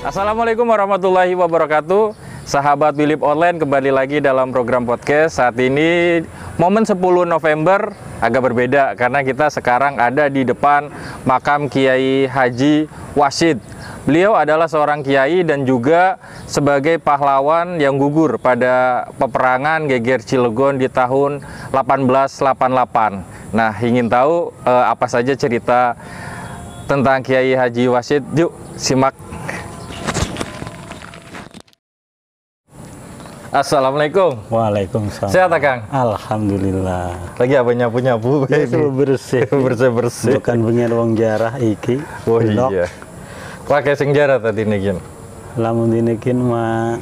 Assalamualaikum warahmatullahi wabarakatuh. Sahabat Wilip Online, kembali lagi dalam program podcast. Saat ini momen 10 November agak berbeda karena kita sekarang ada di depan makam Kiai Haji Wasid. Beliau adalah seorang kiai dan juga sebagai pahlawan yang gugur pada peperangan Geger Cilegon di tahun 1888. Nah, ingin tahu apa saja cerita tentang Kiai Haji Wasid? Yuk, simak. Assalamualaikum. Waalaikumsalam. Sehat, Kang? Alhamdulillah. Lagi apa nyapu-nyapu? Bersih. Bersih-bersih. Bukan pengen wong jarah iki. Oh iya. Pakai sing jarah tadi nikin. Lamun dinikin mah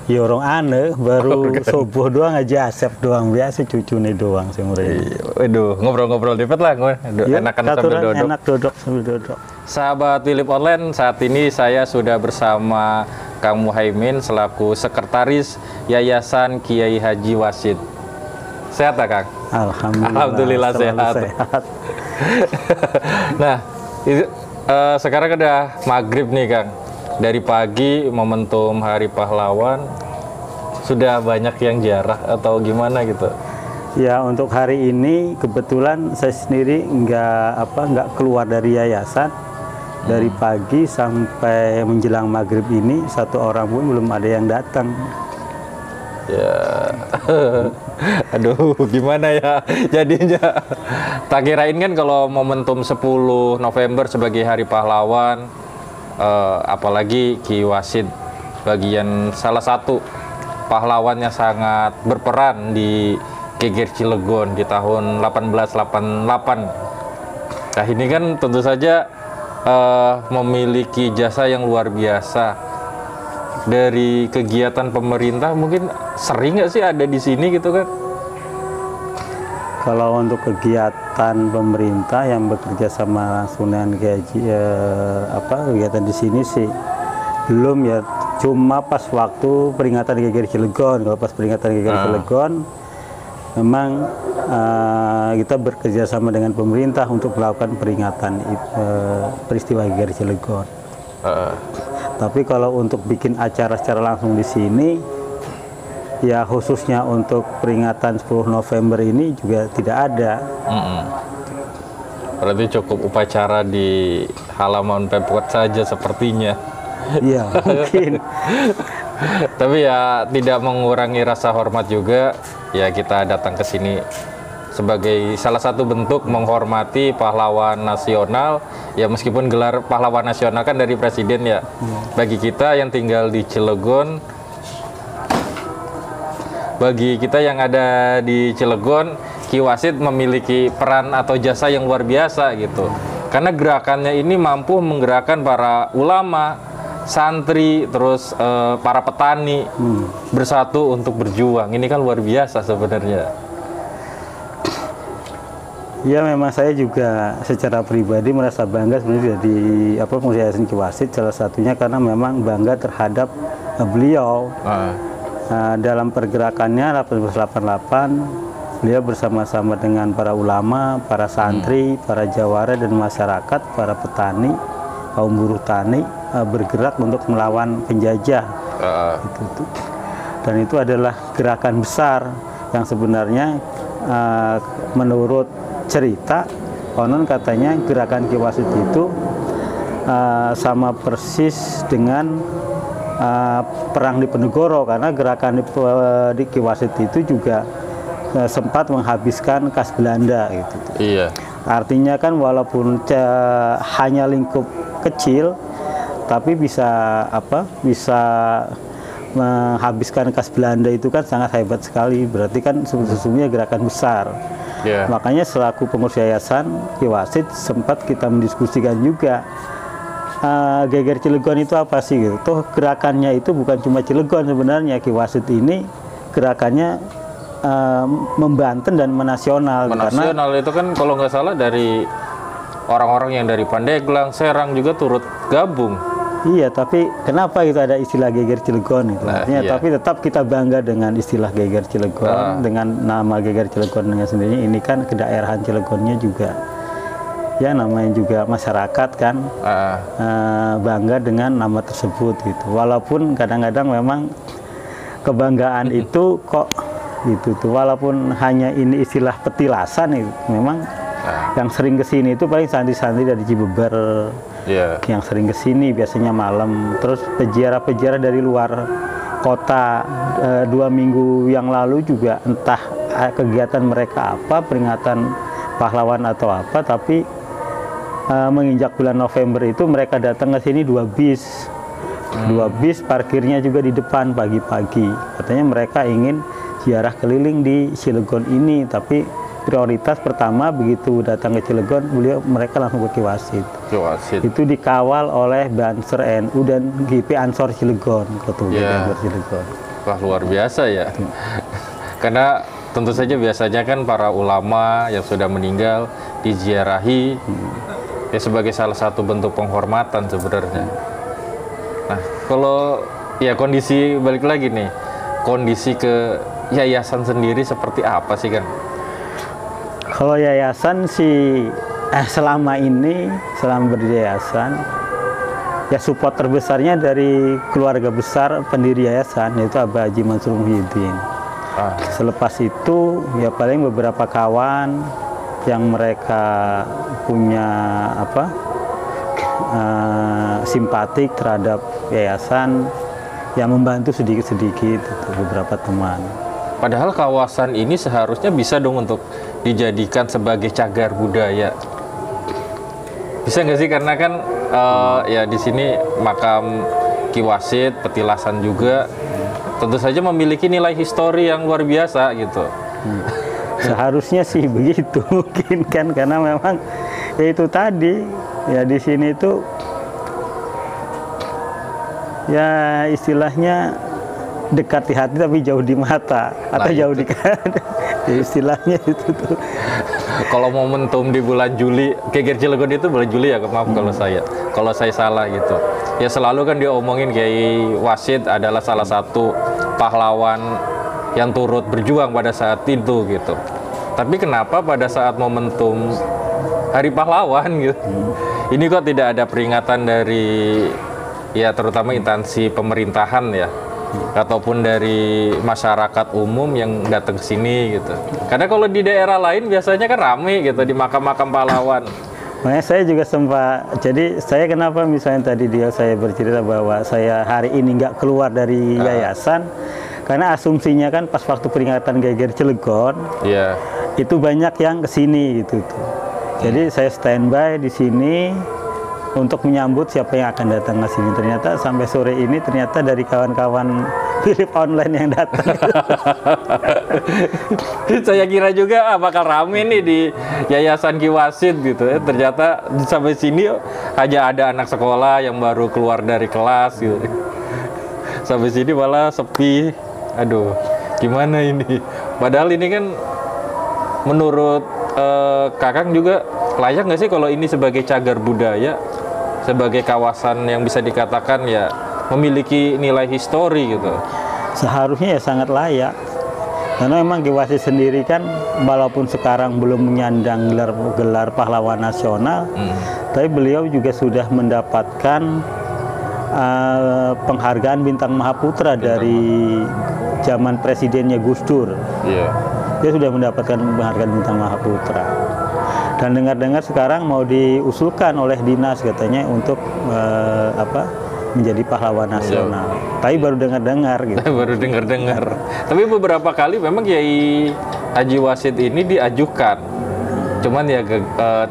ya orang aneh baru subuh doang aja asep doang biasa cucune doang sing mrene. Waduh, ngobrol-ngobrol dipet lah. Ya, enakan sambil duduk. Enak duduk sambil duduk. Sahabat Wilip Online, saat ini saya sudah bersama Kang Muhaimin selaku sekretaris Yayasan Kiai Haji Wasid. Sehat tak, Kang? Alhamdulillah sehat. Nah, sekarang udah maghrib nih, Kang. Dari pagi momentum Hari Pahlawan sudah banyak yang ziarah atau gimana gitu? Ya, untuk hari ini kebetulan saya sendiri nggak keluar dari yayasan. Dari pagi sampai menjelang maghrib ini satu orang pun belum ada yang datang. Ya, aduh, gimana ya jadinya? Tak kirain kan kalau momentum 10 November sebagai Hari Pahlawan, apalagi Ki Wasid bagian salah satu pahlawan yang sangat berperan di Geger Cilegon di tahun 1888. Nah, ini kan tentu saja memiliki jasa yang luar biasa. Dari kegiatan pemerintah mungkin sering nggak sih ada di sini gitu kan? Kalau untuk kegiatan pemerintah yang bekerja sama Sunan Gaji kegiatan di sini sih belum ya, cuma pas waktu peringatan Geger Cilegon. Kalau pas peringatan Geger Cilegon memang kita bekerja sama dengan pemerintah untuk melakukan peringatan peristiwa Geger Cilegon. Tapi kalau untuk bikin acara secara langsung di sini, ya khususnya untuk peringatan 10 November ini juga tidak ada. Berarti cukup upacara di halaman Pemkot saja sepertinya. Iya, mungkin. Tapi ya tidak mengurangi rasa hormat juga, ya kita datang ke sini sebagai salah satu bentuk menghormati pahlawan nasional. Ya meskipun gelar pahlawan nasional kan dari presiden ya. Bagi kita yang tinggal di Cilegon, bagi kita yang ada di Cilegon, Ki Wasid memiliki peran atau jasa yang luar biasa gitu. Karena gerakannya ini mampu menggerakkan para ulama, santri, terus para petani bersatu untuk berjuang. Ini kan luar biasa sebenarnya. Ya, memang saya juga secara pribadi merasa bangga sebenarnya di Yayasan Ki Wasid, salah satunya karena memang bangga terhadap beliau. Dalam pergerakannya 1888 beliau bersama-sama dengan para ulama, para santri, para jawara dan masyarakat, para petani, kaum buruh tani bergerak untuk melawan penjajah. Dan itu adalah gerakan besar yang sebenarnya menurut cerita konon katanya gerakan Ki Wasid itu sama persis dengan perang di Penegoro, karena gerakan di Ki Wasid itu juga sempat menghabiskan kas Belanda gitu. Iya. Artinya kan walaupun hanya lingkup kecil, tapi bisa menghabiskan kas Belanda itu kan sangat hebat sekali. Berarti kan sesungguhnya gerakan besar. Yeah. Makanya selaku pengurus yayasan Ki Wasid sempat kita mendiskusikan juga Geger Cilegon itu apa sih gitu. Toh gerakannya itu bukan cuma Cilegon sebenarnya. Ki Wasid ini gerakannya membanten dan menasional. Menasional karena, itu kan kalau nggak salah dari orang-orang yang dari Pandeglang, Serang juga turut gabung. Iya, tapi kenapa itu ada istilah Geger Cilegon itu? Artinya, tapi tetap kita bangga dengan istilah Geger Cilegon, dengan nama Geger Cilegon dengan sendirinya. Ini kan kedaerahan Cilegonnya juga ya namanya juga masyarakat kan bangga dengan nama tersebut gitu. Walaupun kadang-kadang memang kebanggaan itu kok gitu tuh, walaupun hanya ini istilah petilasan itu, memang yang sering kesini itu paling santri-santri dari Cibeber yang sering kesini biasanya malam. Terus peziarah-peziarah dari luar kota 2 minggu yang lalu juga entah kegiatan mereka apa, peringatan pahlawan atau apa, tapi menginjak bulan November itu mereka datang ke sini 2 bis. 2 bis, parkirnya juga di depan pagi-pagi. Katanya mereka ingin ziarah keliling di Cilegon ini, tapi prioritas pertama begitu datang ke Cilegon, mereka langsung ke Kiwasit. Itu dikawal oleh Banser NU dan GP Ansor Cilegon, Ketua Cilegon. Wah, luar biasa ya. Karena tentu saja biasanya kan para ulama yang sudah meninggal diziarahi ya sebagai salah satu bentuk penghormatan sebenarnya. Nah, kalau ya kondisi balik lagi nih, kondisi ke yayasan sendiri seperti apa sih Kang? Kalau yayasan sih selama ini, selama beryayasan, ya support terbesarnya dari keluarga besar pendiri yayasan, yaitu Abah Haji Mansur Muhyiddin. Selepas itu ya paling beberapa kawan yang mereka punya simpatik terhadap yayasan, yang membantu sedikit-sedikit beberapa teman. Padahal kawasan ini seharusnya bisa dong untuk dijadikan sebagai cagar budaya. Bisa nggak sih? Karena kan ya di sini makam Ki Wasit, petilasan juga, tentu saja memiliki nilai histori yang luar biasa gitu. Seharusnya sih begitu mungkin kan, karena memang ya itu tadi ya di sini itu ya istilahnya dekat di hati tapi jauh di mata, atau jauh di istilahnya itu tuh. Kalau momentum di bulan Juli, Geger Cilegon itu bulan Juli ya, maaf kalau saya salah gitu. Ya selalu kan diomongin Kiai Wasit adalah salah satu pahlawan yang turut berjuang pada saat itu gitu. Tapi kenapa pada saat momentum Hari Pahlawan gitu, ini kok tidak ada peringatan dari ya terutama instansi pemerintahan ya, ataupun dari masyarakat umum yang datang ke sini gitu. Karena kalau di daerah lain biasanya kan rame gitu di makam-makam pahlawan. Makanya saya juga sempat, jadi saya kenapa misalnya tadi saya bercerita bahwa saya hari ini nggak keluar dari yayasan, karena asumsinya kan pas waktu peringatan Geger Cilegon, itu banyak yang kesini gitu tuh. Jadi saya standby di sini untuk menyambut siapa yang akan datang ke sini. Ternyata sampai sore ini ternyata dari kawan-kawan Philip online yang datang. Saya kira juga bakal rame nih di Yayasan Ki Wasit gitu ya. Ternyata sampai sini hanya ada anak sekolah yang baru keluar dari kelas gitu. Sampai sini malah sepi. Aduh, gimana ini? Padahal ini kan menurut Kakang juga layak nggak sih kalau ini sebagai cagar budaya, sebagai kawasan yang bisa dikatakan ya memiliki nilai histori gitu? Seharusnya ya sangat layak, karena memang Ki Wasit sendiri kan walaupun sekarang belum menyandang gelar pahlawan nasional, tapi beliau juga sudah mendapatkan penghargaan Bintang Mahaputra dari zaman presidennya Gus Dur. Dia sudah mendapatkan penghargaan Bintang Mahaputra. Dan dengar-dengar sekarang mau diusulkan oleh dinas katanya untuk menjadi pahlawan nasional. Tapi baru dengar-dengar gitu. Baru dengar-dengar. Tapi beberapa kali memang Kiai Haji Wasit ini diajukan. Cuman ya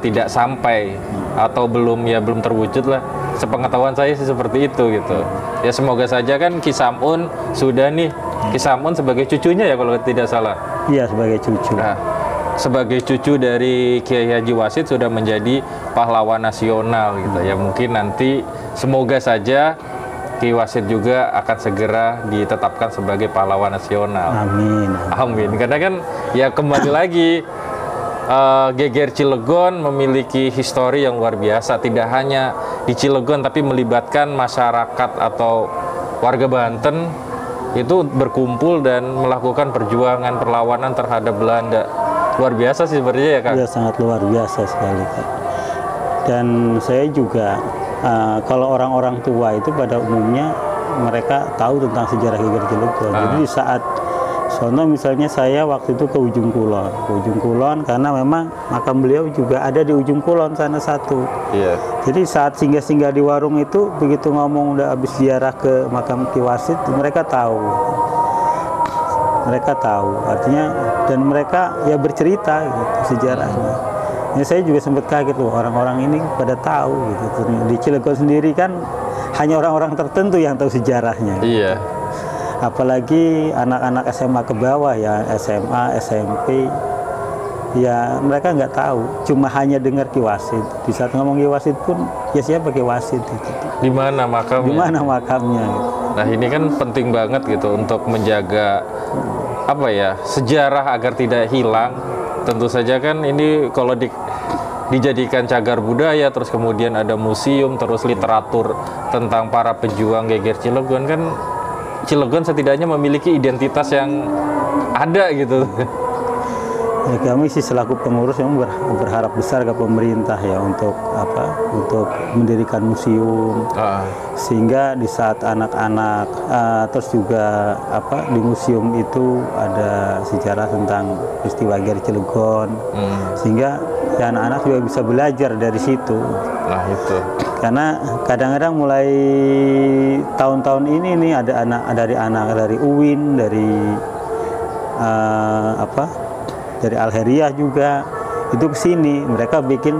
tidak sampai atau belum terwujud lah. Sepengetahuan saya sih seperti itu gitu. Ya semoga saja kan Ki Samun sudah nih. Ki Samun sebagai cucunya ya kalau tidak salah. Iya, sebagai cucu. Nah, sebagai cucu dari Kiai Haji Wasit sudah menjadi pahlawan nasional gitu ya. Mungkin nanti semoga saja Ki Wasit juga akan segera ditetapkan sebagai pahlawan nasional. Amin. Amin. Karena kan ya kembali lagi Geger Cilegon memiliki histori yang luar biasa. Tidak hanya di Cilegon tapi melibatkan masyarakat atau warga Banten itu berkumpul dan melakukan perjuangan perlawanan terhadap Belanda. Luar biasa sih sebenarnya ya Kak? Iya, sangat luar biasa sekali Kak. Dan saya juga kalau orang-orang tua itu pada umumnya mereka tahu tentang sejarah Geger Cilegon. Jadi di saat sono misalnya saya waktu itu ke Ujung Kulon karena memang makam beliau juga ada di Ujung Kulon sana satu. Iya. Jadi saat singgah-singgah di warung itu begitu ngomong udah habis ziarah ke makam Ki Wasid, mereka tahu. Mereka tahu, artinya dan mereka ya bercerita gitu sejarahnya. Ya, saya juga sempat kaget loh orang-orang ini pada tahu gitu. Di Cilegon sendiri kan hanya orang-orang tertentu yang tahu sejarahnya. Iya. Apalagi anak-anak SMA ke bawah ya, SMA, SMP, ya mereka nggak tahu, cuma hanya dengar Ki Wasid. Di saat ngomong Ki Wasid pun, ya siapa Ki Wasid gitu. Di mana makamnya? Di mana makamnya? Gitu. Nah ini kan penting banget gitu untuk menjaga apa ya sejarah agar tidak hilang. Tentu saja kan ini kalau dijadikan cagar budaya, terus kemudian ada museum, terus literatur tentang para pejuang Geger Cilegon, kan Cilegon setidaknya memiliki identitas yang ada gitu. Ya, kami sih selaku pengurus memang berharap besar ke pemerintah ya untuk untuk mendirikan museum sehingga di saat anak-anak terus juga di museum itu ada sejarah tentang peristiwa Geger Cilegon sehingga ya anak-anak juga bisa belajar dari situ. Nah itu. Karena kadang-kadang mulai tahun-tahun ini nih ada anak dari UIN, dari dari Alheria juga itu ke sini. Mereka bikin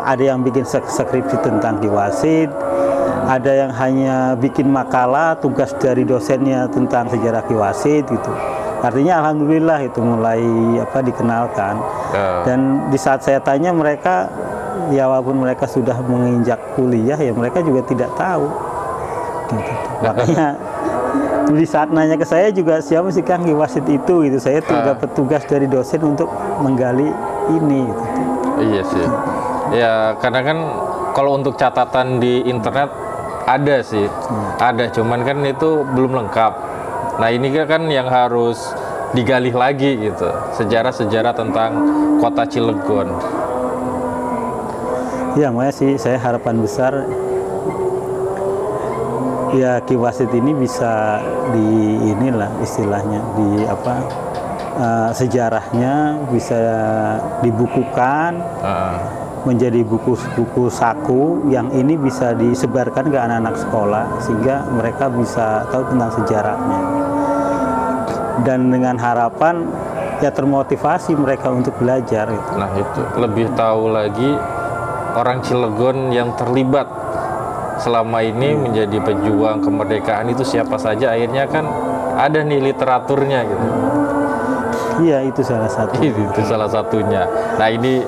ada yang bikin skripsi tentang Ki Wasid, ada yang hanya bikin makalah tugas dari dosennya tentang sejarah Ki Wasid gitu. Artinya alhamdulillah itu mulai dikenalkan. Dan di saat saya tanya mereka, ya walaupun mereka sudah menginjak kuliah ya mereka juga tidak tahu. Gitu. Makanya di saat nanya ke saya juga siapa sih Kang Ki Wasid itu gitu. Saya dapat tugas dari dosen untuk menggali ini gitu. Iya sih. Ya karena kan kalau untuk catatan di internet ada sih. Ada, cuman kan itu belum lengkap. Nah, ini kan yang harus digali lagi gitu. Sejarah-sejarah tentang kota Cilegon. Ya, makanya sih saya harapan besar ya Ki Wasid ini bisa istilahnya sejarahnya bisa dibukukan menjadi buku-buku saku yang ini bisa disebarkan ke anak-anak sekolah sehingga mereka bisa tahu tentang sejarahnya dan dengan harapan ya termotivasi mereka untuk belajar gitu. Nah itu lebih tahu lagi orang Cilegon yang terlibat selama ini menjadi pejuang kemerdekaan itu siapa saja, akhirnya kan ada nih literaturnya gitu. Iya, itu salah satu. Itu salah satunya. Nah ini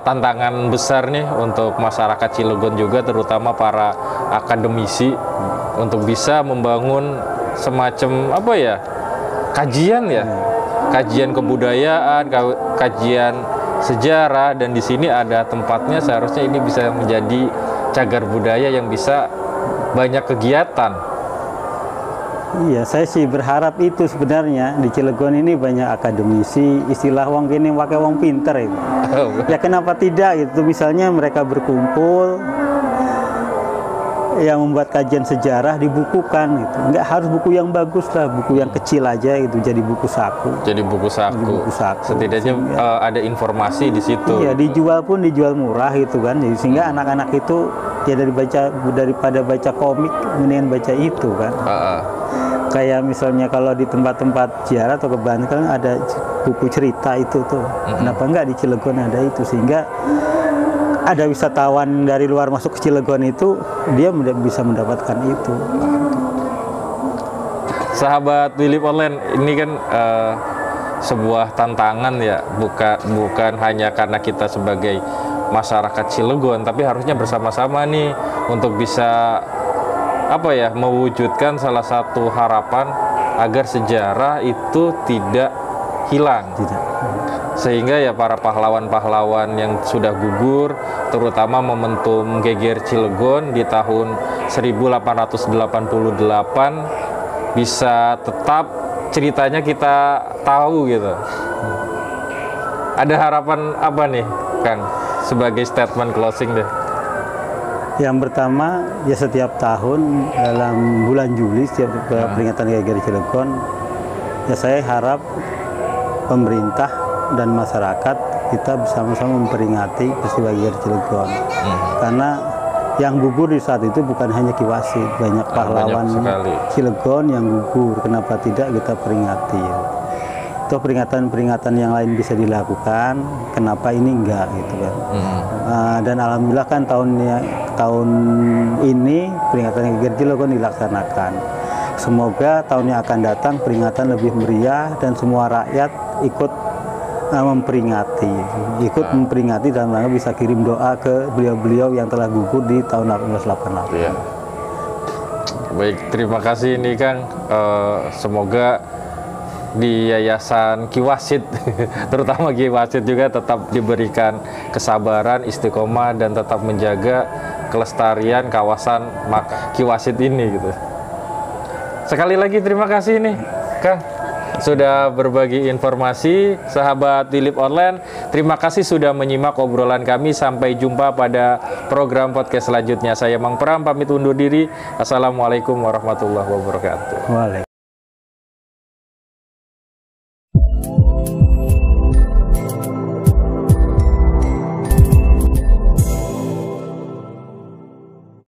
tantangan besar nih untuk masyarakat Cilegon juga, terutama para akademisi untuk bisa membangun semacam kajian kajian kebudayaan, kajian sejarah, dan di sini ada tempatnya. Seharusnya ini bisa menjadi cagar budaya yang bisa banyak kegiatan. Iya, saya sih berharap itu sebenarnya di Cilegon ini banyak akademisi, istilah wong kene pakai wong pinter itu. Ya kenapa tidak gitu, misalnya mereka berkumpul yang membuat kajian sejarah dibukukan gitu. Nggak harus buku yang bagus lah, buku yang kecil aja itu jadi buku saku. Jadi buku saku. Setidaknya ada informasi di situ. Iya, dijual pun dijual murah gitu kan. Jadi sehingga anak-anak itu ya daripada baca komik mendingan baca itu kan. Kayak misalnya kalau di tempat-tempat ziarah atau kebanyakan kan ada buku cerita itu tuh. Kenapa enggak di Cilegon ada itu, sehingga ada wisatawan dari luar masuk ke Cilegon itu dia bisa mendapatkan itu. Sahabat Wilip Online, ini kan sebuah tantangan ya, bukan hanya karena kita sebagai masyarakat Cilegon, tapi harusnya bersama-sama nih untuk bisa mewujudkan salah satu harapan agar sejarah itu tidak hilang. Sehingga ya para pahlawan-pahlawan yang sudah gugur, terutama momentum Geger Cilegon di tahun 1888 bisa tetap ceritanya kita tahu gitu. Ada harapan apa nih, Kang? sebagai statement closing deh. Yang pertama, ya setiap tahun dalam bulan Juli setiap peringatan GGR Cilegon, ya saya harap pemerintah dan masyarakat kita bersama-sama memperingati peristiwa GGR Cilegon. Karena yang gugur di saat itu bukan hanya Ki Wasit, banyak pahlawan Cilegon yang gugur. Kenapa tidak kita peringati? Toh peringatan-peringatan yang lain bisa dilakukan, kenapa ini enggak gitu kan? Dan alhamdulillah kan tahun ini peringatan GGR Cilegon dilaksanakan. Semoga tahun yang akan datang peringatan lebih meriah dan semua rakyat ikut memperingati dan lalu bisa kirim doa ke beliau-beliau yang telah gugur di tahun 1888. Iya. Baik, terima kasih ini Kang. Semoga di Yayasan Ki Wasit, terutama Ki Wasit juga tetap diberikan kesabaran, istiqomah dan tetap menjaga kelestarian kawasan Ki Wasit ini gitu. Sekali lagi terima kasih nih Kang sudah berbagi informasi. Sahabat Wilip Online, terima kasih sudah menyimak obrolan kami. Sampai jumpa pada program podcast selanjutnya. Saya Mang Pram pamit undur diri. Assalamualaikum warahmatullahi wabarakatuh.